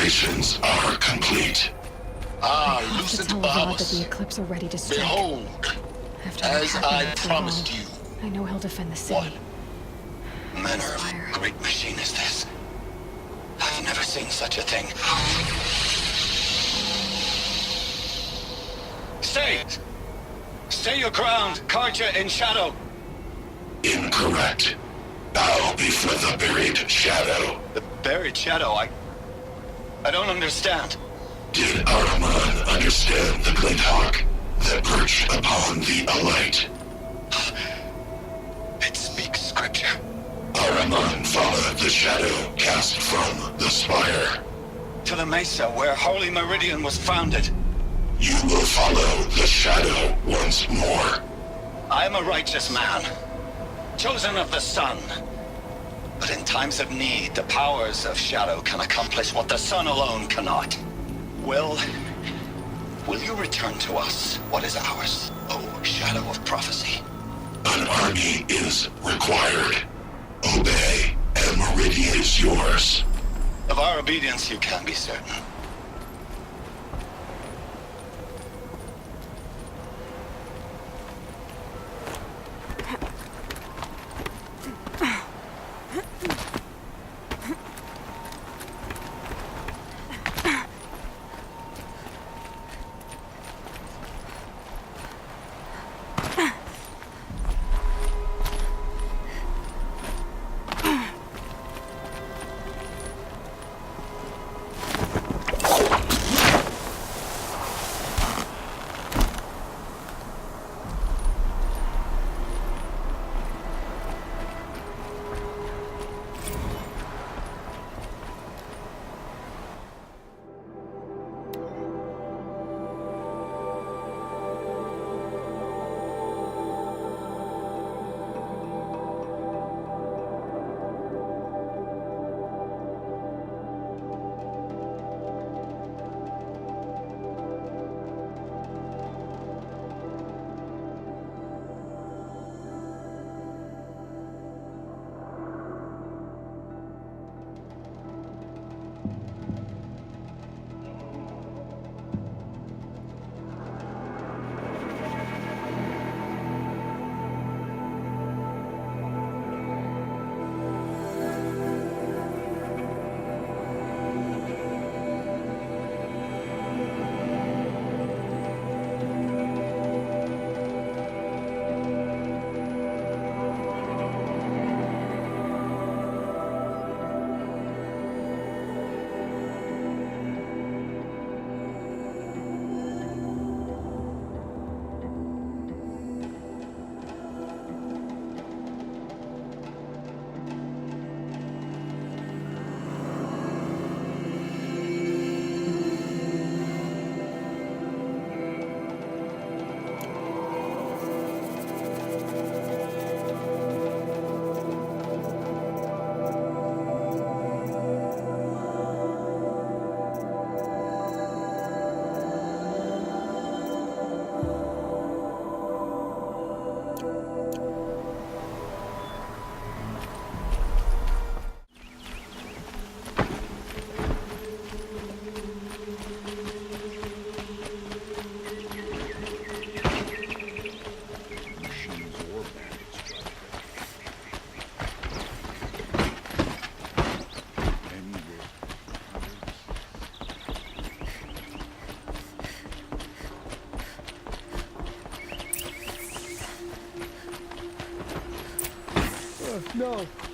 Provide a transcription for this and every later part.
preparations are complete. Lucent Bahamas, the eclipse already destroyed. behold, After what as happened I at Zero promised Dawn, you, I know he'll defend the city. what manner Spire. of great machine is this? I've never seen such a thing. Stay! Stay your ground, Karja in shadow! Incorrect. Bow before the buried shadow. The buried shadow, I don't understand. Did Araman understand the glint hawk that perched upon the alight? It speaks scripture. Araman followed the shadow cast from the spire. To the mesa where Holy Meridian was founded. You will follow the shadow once more. I am a righteous man, chosen of the sun. But in times of need, the powers of shadow can accomplish what the sun alone cannot. Will you return to us what is ours, O shadow of prophecy? An army is required. Obey, and Meridian is yours. Of our obedience you can be certain.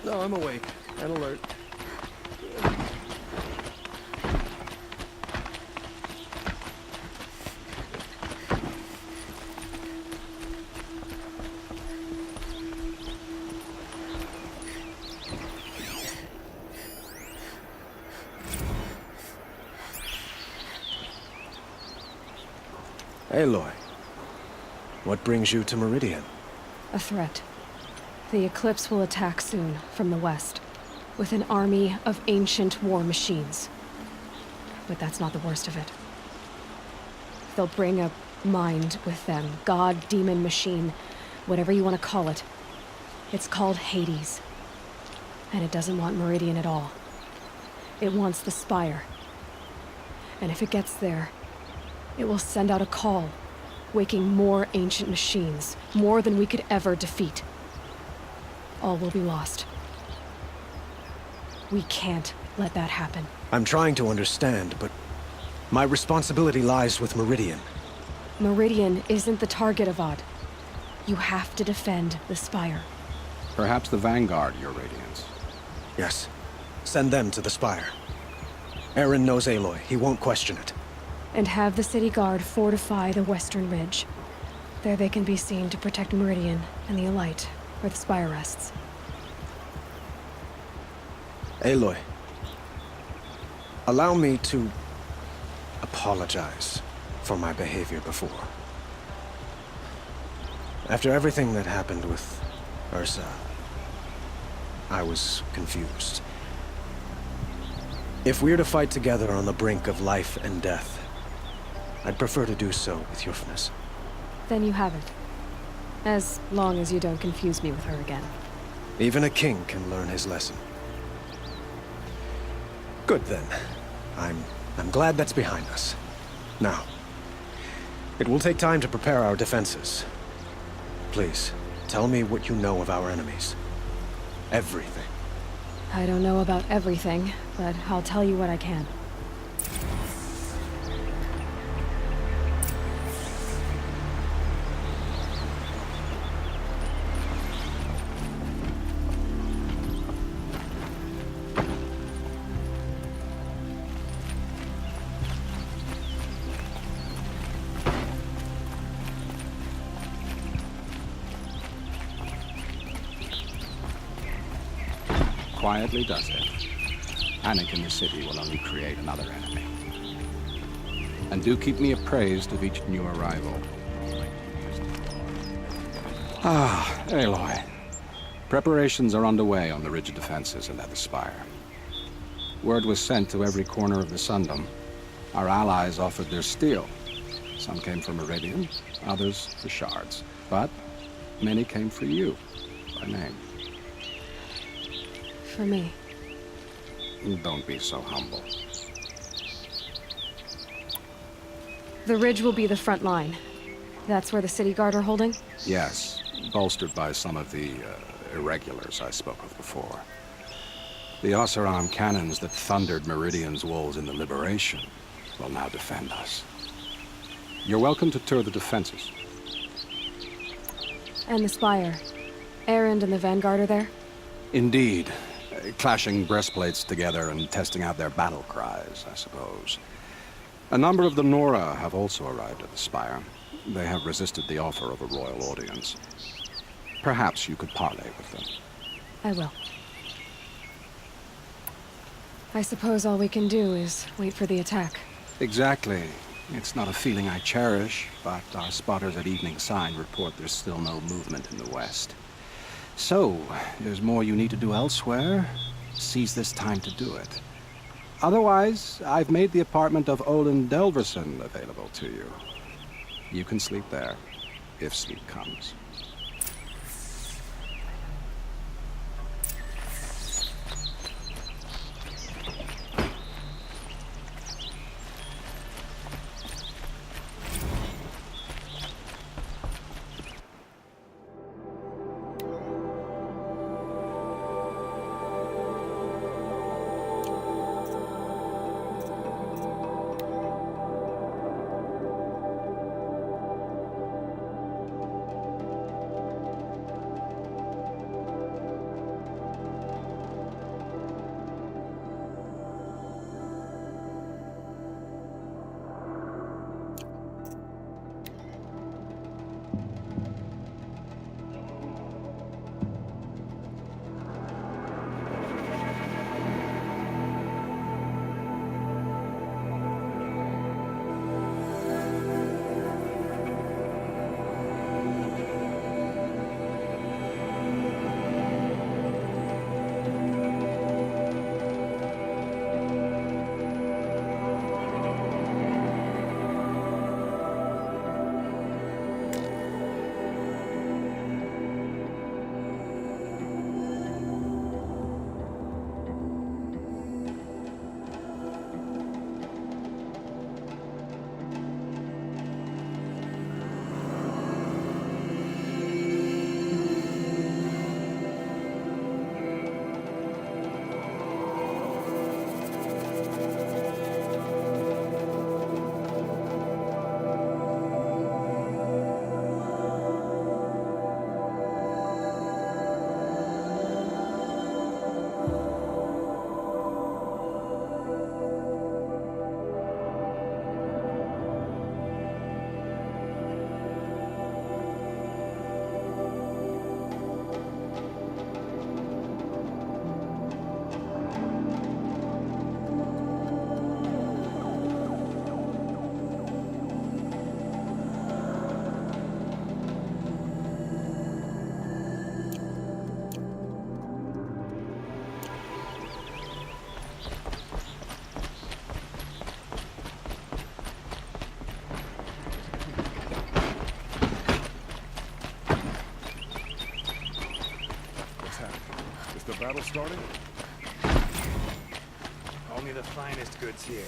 No, I'm awake and alert. Aloy, what brings you to Meridian? A threat. The eclipse will attack soon, from the west, with an army of ancient war machines. But that's not the worst of it. They'll bring a mind with them, god, demon, machine, whatever you want to call it. It's called Hades. And it doesn't want Meridian at all. It wants the Spire. And if it gets there, it will send out a call, waking more ancient machines, more than we could ever defeat. All will be lost. We can't let that happen. I'm trying to understand, but my responsibility lies with Meridian. Meridian isn't the target, Avad. You have to defend the Spire. Perhaps the Vanguard, Your Radiance. Yes. Send them to the Spire. Aaron knows Aloy. He won't question it. And have the City Guard fortify the Western Ridge. There they can be seen to protect Meridian and the Elite, where the Spire rests. Aloy, allow me to apologize for my behavior before. After everything that happened with Ursa, I was confused. If we're to fight together on the brink of life and death, I'd prefer to do so with Yufnis. Then you have it. As long as you don't confuse me with her again. Even a king can learn his lesson. Good then. I'm glad that's behind us. Now, it will take time to prepare our defenses. Please, tell me what you know of our enemies. Everything. I don't know about everything, but I'll tell you what I can. Quietly does it. Panic in the city will only create another enemy. And do keep me appraised of each new arrival. Ah, Aloy. Preparations are underway on the ridge of defenses and at the Spire. Word was sent to every corner of the Sundom. Our allies offered their steel. Some came for Meridian, others for shards. But many came for you, by name. For me. Don't be so humble. The ridge will be the front line. That's where the City Guard are holding? Yes, bolstered by some of the irregulars I spoke of before. The Oseram cannons that thundered Meridian's walls in the Liberation will now defend us. You're welcome to tour the defenses. And the Spire. Erend and the Vanguard are there? Indeed. Clashing breastplates together and testing out their battle cries, I suppose. A number of the Nora have also arrived at the Spire. They have resisted the offer of a royal audience. Perhaps you could parley with them. I will. I suppose all we can do is wait for the attack. Exactly. It's not a feeling I cherish, but our spotters at Evening Sign report there's still no movement in the west. So, there's more you need to do elsewhere. Seize this time to do it. Otherwise, I've made the apartment of Olin Delverson available to you. You can sleep there, if sleep comes. the battle starting? Only the finest goods here.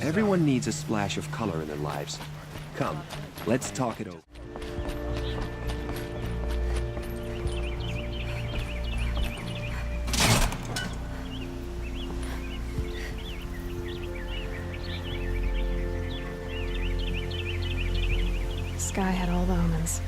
Everyone needs a splash of color in their lives. Come, let's talk it over. Sky had all the omens.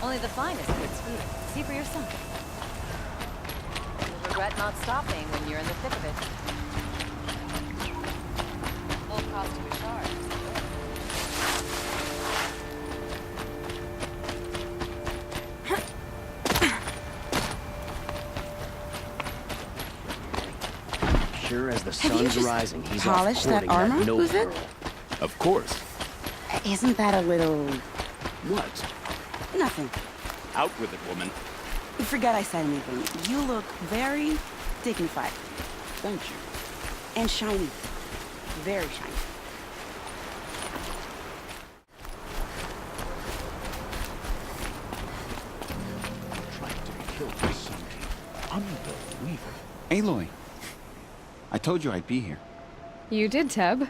Only the finest goods food. See for yourself. You'll regret not stopping when you're in the thick of it. Full cost of a charge. Sure as the sun's rising, he's polished off that courting armor, no was it? girl. Of course. Isn't that a little... What? nothing? Out with it, woman. Forget I said anything. You look very dignified. Thank you. And shiny. Very shiny. Trying to be killed by something. Unbelievable. Aloy, I told you I'd be here. You did, Teb.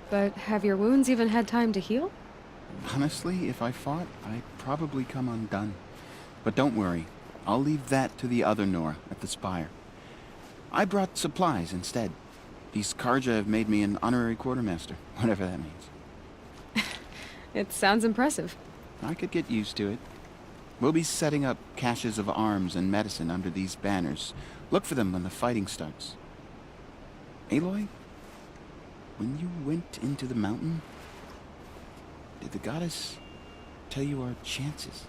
But have your wounds even had time to heal? Honestly, if I fought, I'd probably come undone. But don't worry, I'll leave that to the other Nora at the Spire. I brought supplies instead. These Karja have made me an honorary quartermaster, whatever that means. It sounds impressive. I could get used to it. We'll be setting up caches of arms and medicine under these banners. Look for them when the fighting starts. Aloy, when you went into the mountain, did the goddess tell you our chances?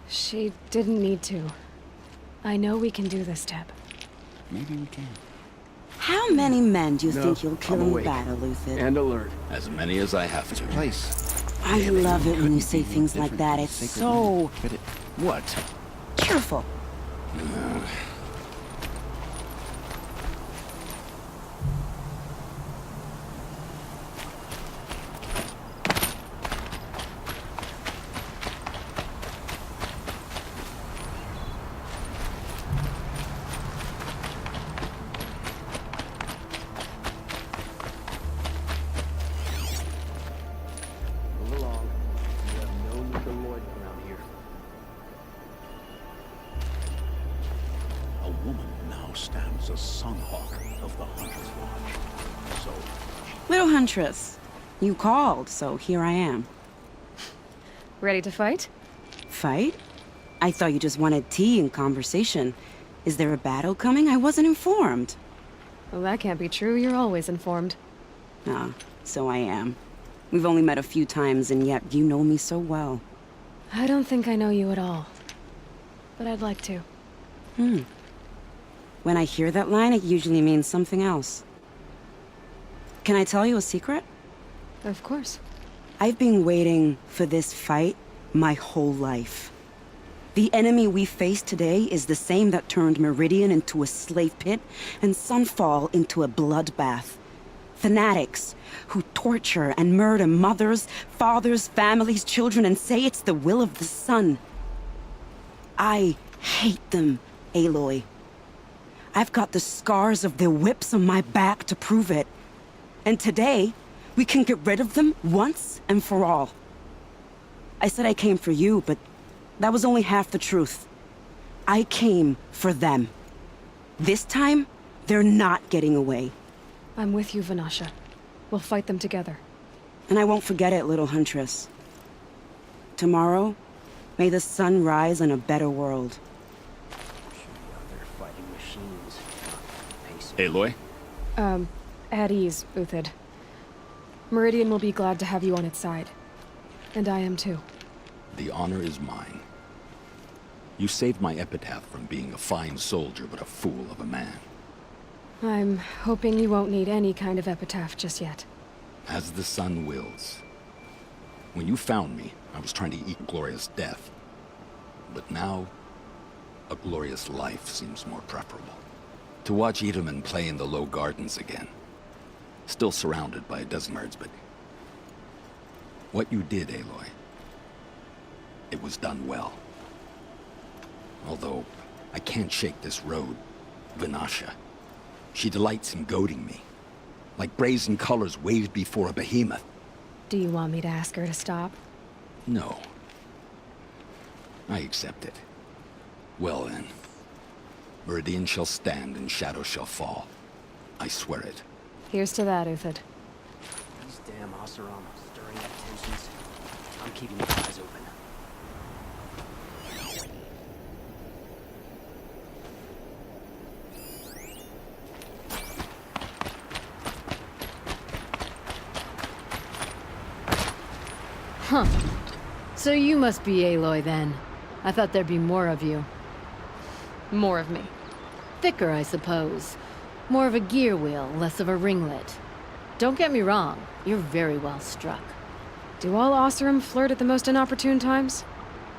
She didn't need to. I know we can do this, Teb. Maybe we can. How many men do you No, think you'll kill I'm in awake. battle, Luther? And alert. As many as I have to. Place. I love it when you say things like that. It's Sacred so land. But it, What? cheerful. Move along. You have no need to loiter around here. A woman now stands as Sunhawk of the Hunter's Lodge. So, Little Huntress, you called, so here I am. Ready to fight? Fight? I thought you just wanted tea and conversation. Is there a battle coming? I wasn't informed. Well, that can't be true. You're always informed. Ah, so I am. We've only met a few times, and yet you know me so well. I don't think I know you at all. But I'd like to. When I hear that line, it usually means something else. Can I tell you a secret? Of course. I've been waiting for this fight my whole life. The enemy we face today is the same that turned Meridian into a slave pit and Sunfall into a bloodbath. Fanatics who torture and murder mothers, fathers, families, children, and say it's the will of the sun. I hate them, Aloy. I've got the scars of their whips on my back to prove it. And today, we can get rid of them once and for all. I said I came for you, but that was only half the truth. I came for them. This time, they're not getting away. I'm with you, Vanasha. We'll fight them together. And I won't forget it, little huntress. Tomorrow, may the sun rise in a better world. Aloy? At ease, Uthid. Meridian will be glad to have you on its side. And I am too. The honor is mine. You saved my epitaph from being a fine soldier, but a fool of a man. I'm hoping you won't need any kind of epitaph just yet. As the sun wills. When you found me, I was trying to eat glorious death. But now, a glorious life seems more preferable. To watch Edelman play in the low gardens again. Still surrounded by a dozen birds, but... what you did, Aloy, it was done well. Although, I can't shake this road, Vanasha. She delights in goading me. Like brazen colors waved before a behemoth. Do you want me to ask her to stop? No. I accept it. Well then. Meridian shall stand and shadow shall fall. I swear it. Here's to that, Uthid. These damn Oseram stirring up tensions. I'm keeping my eyes open. Huh. So you must be Aloy then. I thought there'd be more of you. More of me. Thicker, I suppose. More of a gear wheel, less of a ringlet. Don't get me wrong, you're very well struck. Do all Oseram flirt at the most inopportune times?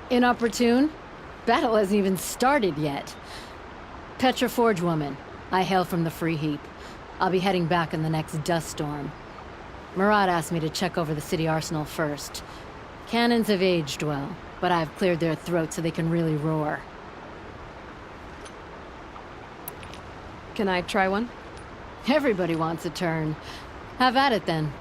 Inopportune? Battle hasn't even started yet. Petra Forge woman. I hail from the Free Heap. I'll be heading back in the next dust storm. Murad asked me to check over the city arsenal first. Cannons have aged well, but I've cleared their throats so they can really roar. Can I try one? Everybody wants a turn. Have at it then.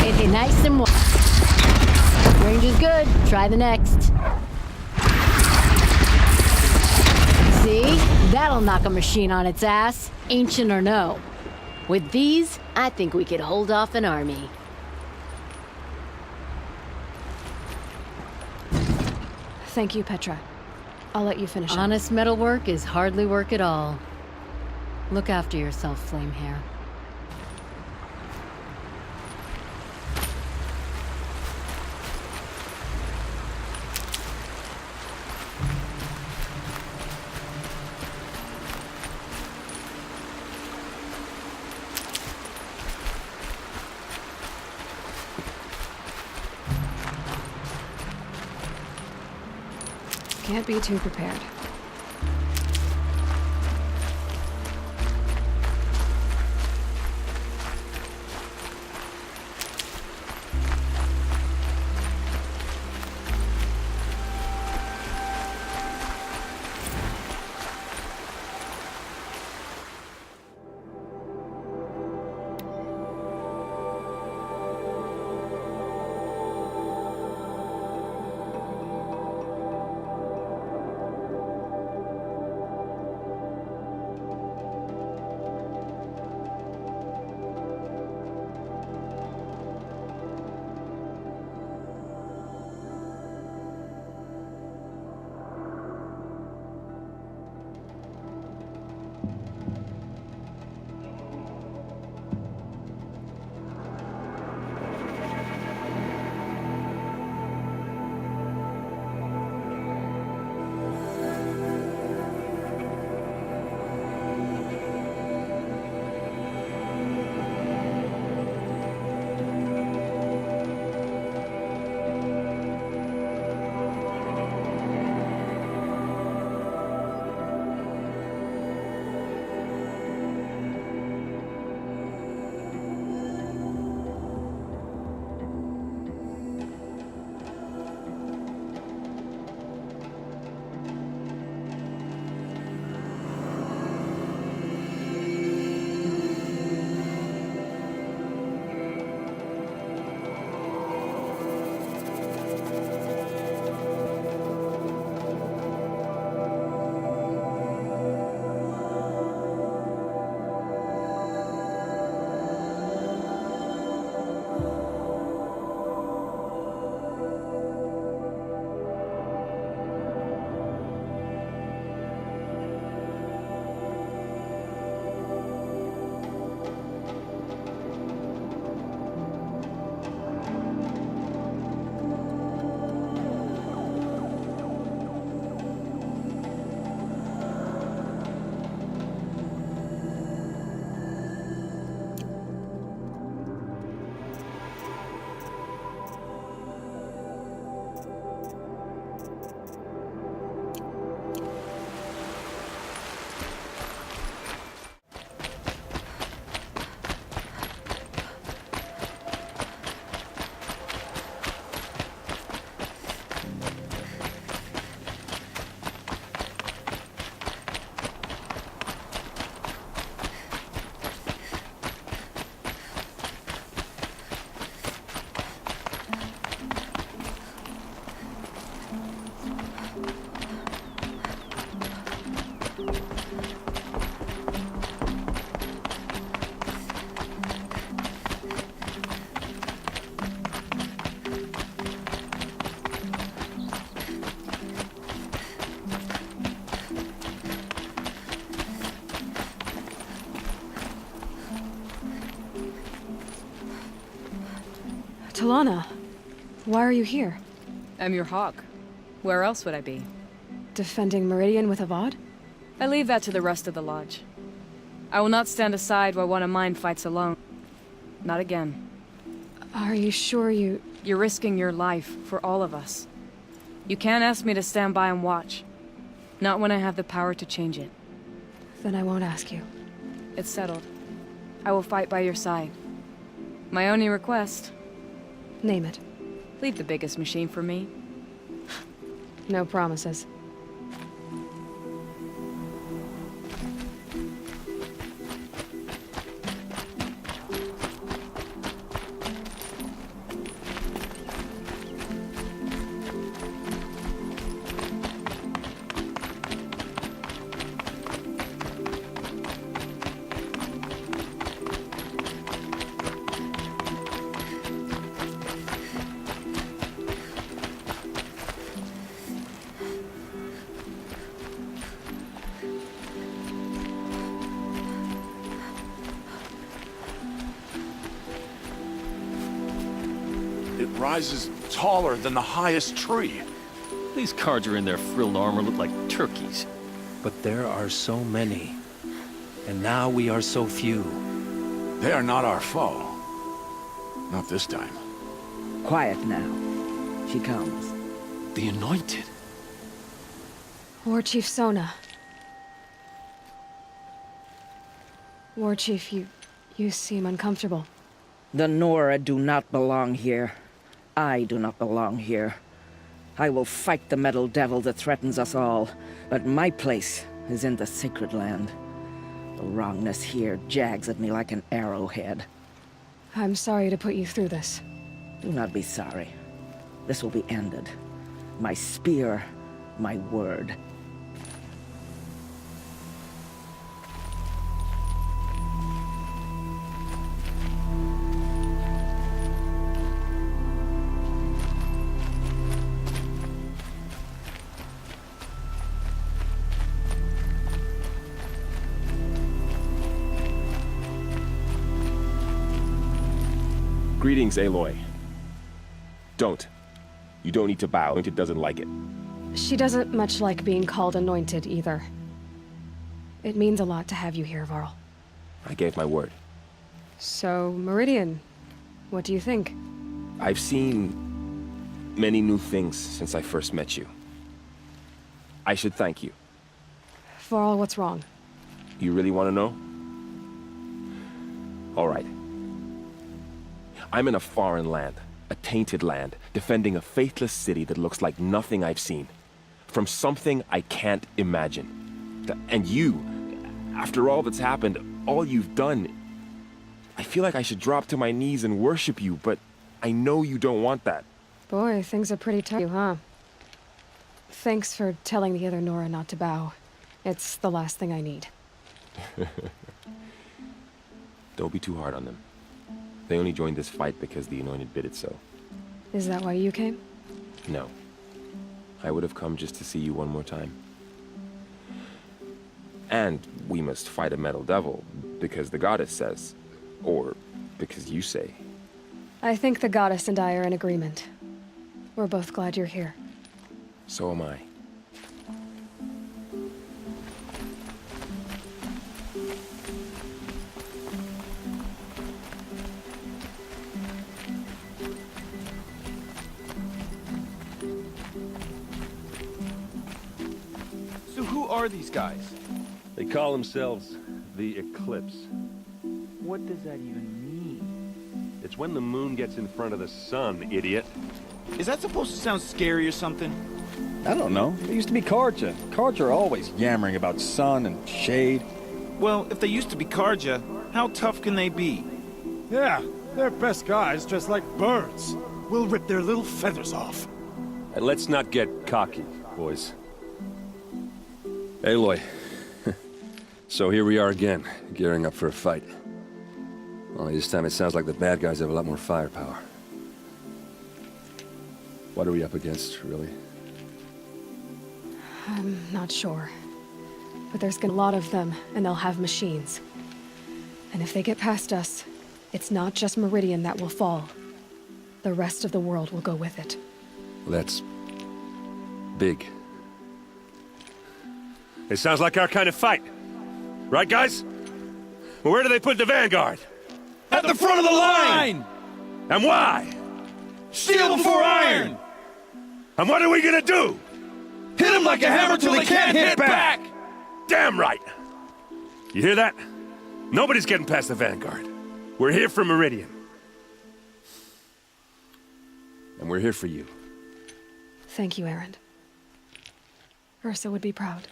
Hit nice and wide. Range is good. Try the next. See? That'll knock a machine on its ass, ancient or no. With these, I think we could hold off an army. Thank you, Petra. I'll let you finish up. Honest metalwork is hardly work at all. Look after yourself, Flamehair. Can't be too prepared. Talana, why are you here? I'm your hawk. Where else would I be? Defending Meridian with Avad? I leave that to the rest of the Lodge. I will not stand aside while one of mine fights alone. Not again. Are you sure you... You're risking your life for all of us. You can't ask me to stand by and watch. Not when I have the power to change it. Then I won't ask you. It's settled. I will fight by your side. My only request... Name it. Leave the biggest machine for me. No promises. It rises taller than the highest tree. These cards are in their frilled armor look like turkeys. But there are so many. And now we are so few. They are not our foe. Not this time. Quiet now. She comes. The Anointed. War Chief Sona. War Chief, you seem uncomfortable. The Nora do not belong here. I do not belong here. I will fight the metal devil that threatens us all, but my place is in the sacred land. The wrongness here jags at me like an arrowhead. I'm sorry to put you through this. Do not be sorry. This will be ended. My spear, my word. Greetings, Aloy. Don't. You don't need to bow. Anointed doesn't like it. She doesn't much like being called Anointed, either. It means a lot to have you here, Varl. I gave my word. So, Meridian, what do you think? I've seen many new things since I first met you. I should thank you. Varl, what's wrong? You really want to know? All right. I'm in a foreign land, a tainted land, defending a faithless city that looks like nothing I've seen. From something I can't imagine. And you, after all that's happened, all you've done, I feel like I should drop to my knees and worship you, but I know you don't want that. Boy, things are pretty tough, huh? Thanks for telling the other Nora not to bow. It's the last thing I need. Don't be too hard on them. They only joined this fight because the Anointed bid it so. Is that why you came? No. I would have come just to see you one more time. And we must fight a metal devil, because the goddess says. Or because you say. I think the goddess and I are in agreement. We're both glad you're here. So am I. Who are these guys? They call themselves the Eclipse. What does that even mean? It's when the moon gets in front of the sun, idiot. Is that supposed to sound scary or something? I don't know. They used to be Karja. Karja are always yammering about sun and shade. Well, if they used to be Karja, how tough can they be? Yeah, they're best guys dressed like birds. We'll rip their little feathers off. And let's not get cocky, boys. Aloy. So here we are again, gearing up for a fight. Only this time it sounds like the bad guys have a lot more firepower. What are we up against, really? I'm not sure. But there's gonna be a lot of them, and they'll have machines. And if they get past us, it's not just Meridian that will fall. the rest of the world will go with it. That's big. It sounds like our kind of fight. Right, guys? Where do they put the Vanguard? At the front of the line! And why? Steel before iron! And what are we gonna do? Hit them like a hammer till they can't hit back! Damn right! You hear that? Nobody's getting past the Vanguard. We're here for Meridian. And we're here for you. Thank you, Erend. Ursa would be proud.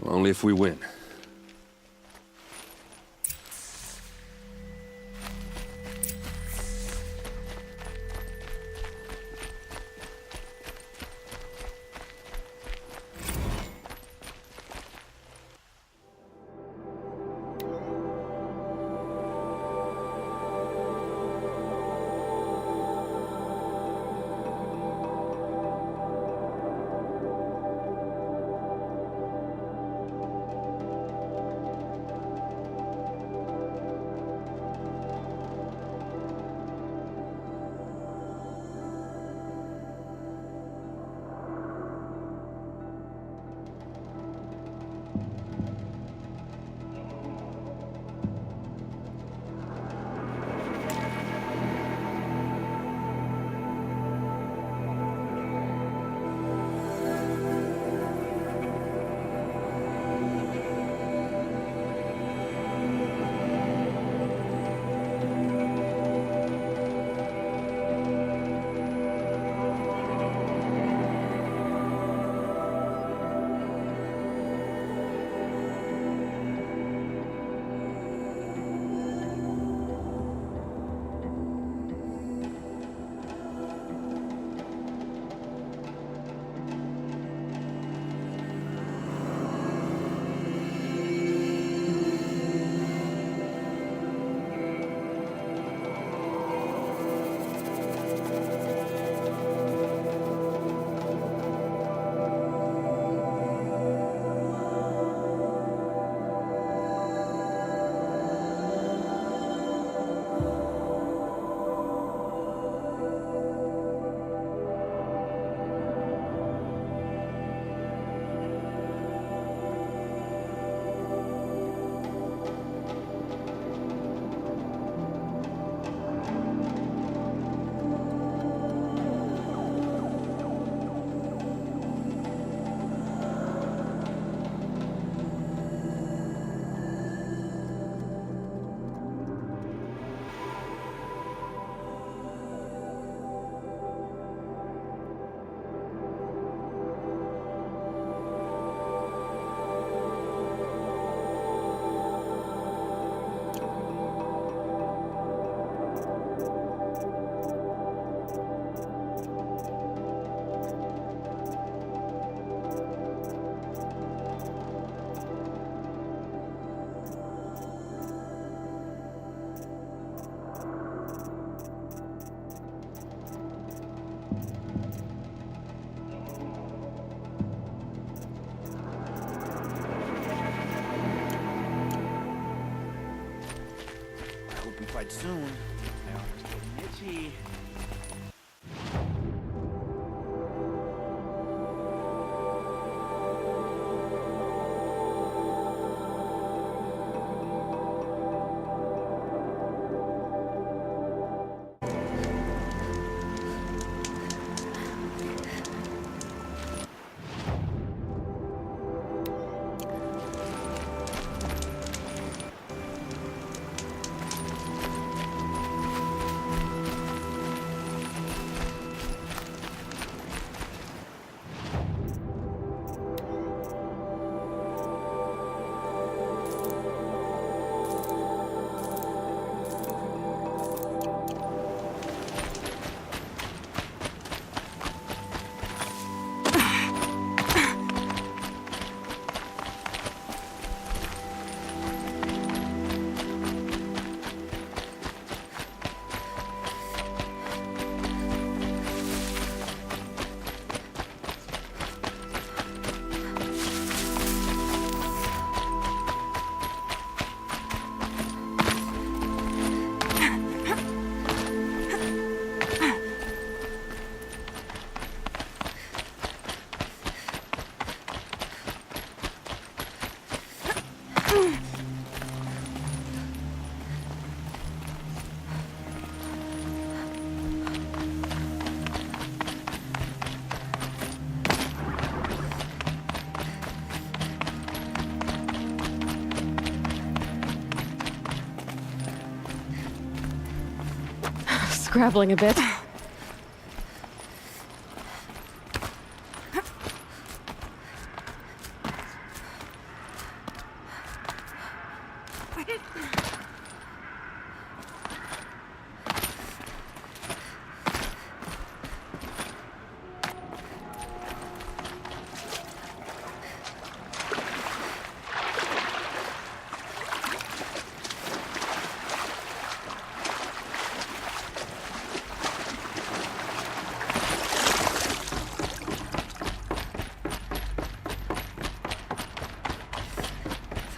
Well, only if we win. Quite soon. My armor's getting itchy. grappling a bit.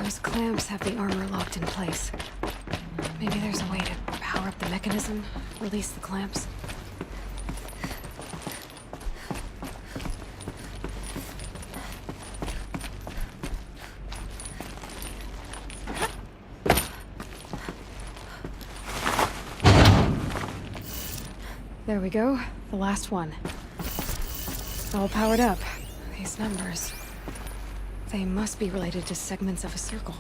Those clamps have the armor locked in place. Maybe there's a way to power up the mechanism, release the clamps. There we go, the last one. All powered up. These numbers. They must be related to segments of a circle.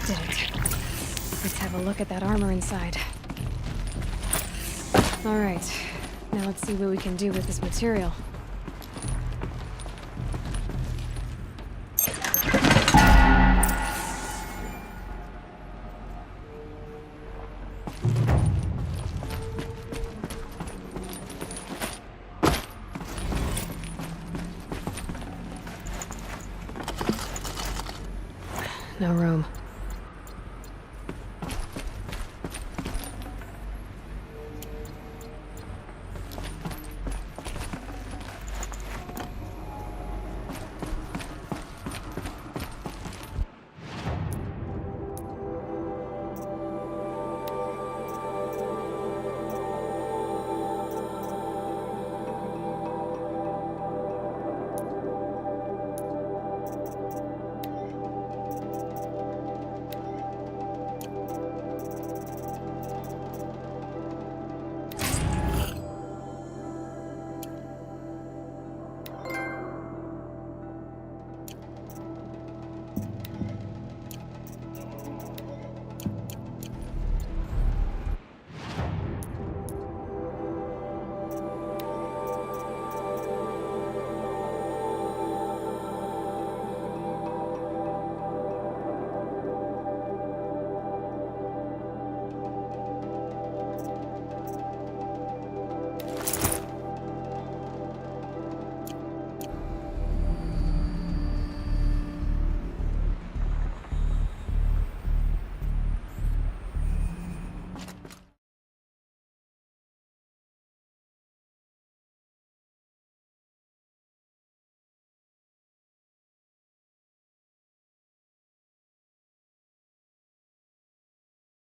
Did it. Let's have a look at that armor inside. Alright, now let's see what we can do with this material. No room.